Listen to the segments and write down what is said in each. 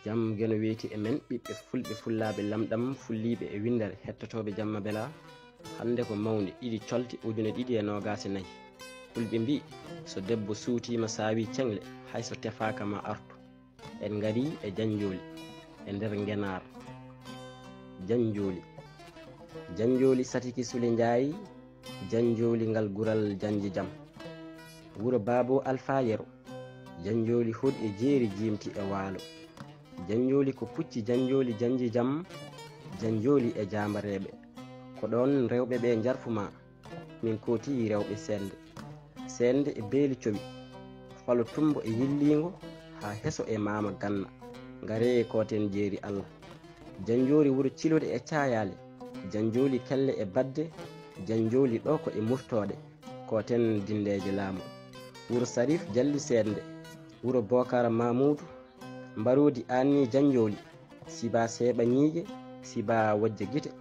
jam geno weeti e men ɓiɓɓe fulɓe fullaaɓe lamɗam fulliiɓe e windere hettotooɓe jamma bela hannde ko mawni ɗiɗi colti ujune ɗiɗi e noogaas e nayi fulɓe mbi so debbo suutiima saawi ceŋle hay so tefaaka ma artu en ngarii e janjooli e nder ngenaar janjooli satiki sule njaayi janjooli ngal gural janji jam wuro baabo alfa yero janjooli hod e jeeri jiimti e waalo janjooli ko pucci janjooli janji jam janjooli e jaambareeɓe ko ɗon rewɓe ɓe njarfuma min kooti rewɓe sende e beeli cowi falo tumbo e yilliingo haa heso e maama ganna ngare kooten jeeri Allah janjooli wuro cilode e caayaale janjooli kelle e badde janjooli ɗo ko e murtooɗe kooten dindeeje laamu wuro sarif jalli sende wuro bokara mamoudou mbaroodi anni janjooli siba seeɓa ñiiƴe siba wojja gite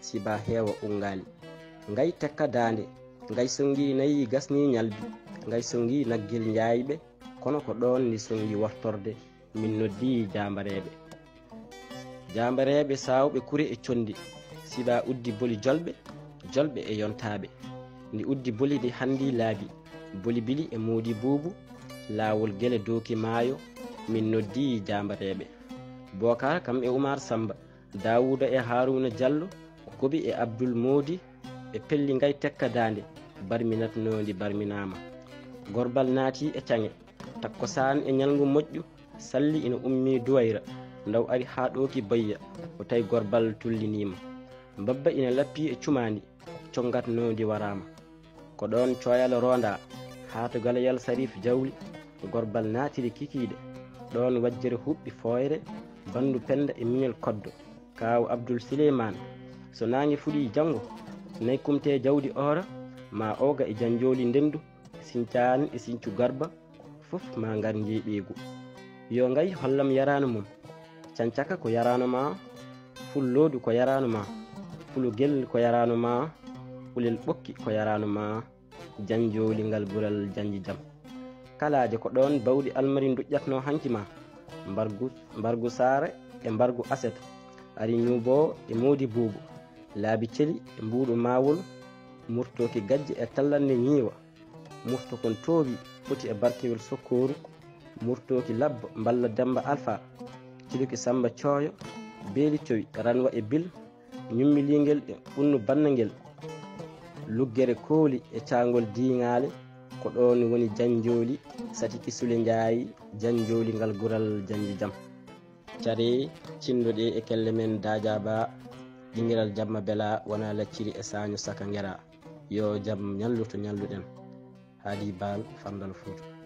siba heewa ungaali ngay tekka daande ngay songi nayi gasni ñalbi ngay songi naggel njaayiɓe kono ko ɗon ni songi waftorde min noddi jambareeɓe sawɓe kure e condi siba uddi boli jolɓe e yontaaɓe ndi uddi boli ndi hanndi laabi boli bili e moodi buubu laawol gele dooki maayo min noddi jambareeɓe bokar kam e oumar samba dawouda e haruna diallo gobi e abdoul modi ɓe pelli ngay tekka daande barminatnondi barminama gorbal naati e cange takkosan e ñalngu moƴƴu salli ina ummi duwayra ndaw ari haa ɗooki bayya o tawi gorbal tullinima mbabba ina lappi e cumandi congatnondi warama ko ɗon coyal ronda haato galayal sarif jawli gorbal naatiri kikiɗe ɗon wajjere huɓɓi foyre bandu penda e miñol koddo kaw abdoul souleymane so nangi fuɗi janngo nayi kumte jawdi ora ma oga e janjooli ndendu sincani e sincu garba fof ma ngar jeeɓeegu yo ngay hollam yarano mum cancaka ko yarano ma fulloodu ko yarano ma fulugel ko yarano ma ulel ɓokki ko yarano ma janjooli ngal gural janji jam kalaje ko ɗon bawɗi almari duƴƴatno hanki ma mbargu saare e mbargu aset ari ñuubo e moodi buubu laabi celi e mbuuɗu mawol murtoki gajje e tallanne ñiiwa murtokon tooɓi foti e barkewel sokkoru murtoki labba mballa demba alpha ciluki samba cooyo beeli cowi ranwa e bil ñummilingel e unnu bannangel luggere kooli e caangol diŋaale ko ɗon woni janjooli satiki sule njaayi janjooli ngal gural janji jam care cindoɗe e kelle men dajaba ɗingiral jamma bela wona lacciri e saño saka ngera yo jam ñalluto ñalluɗen haadi baal fandal Fouta.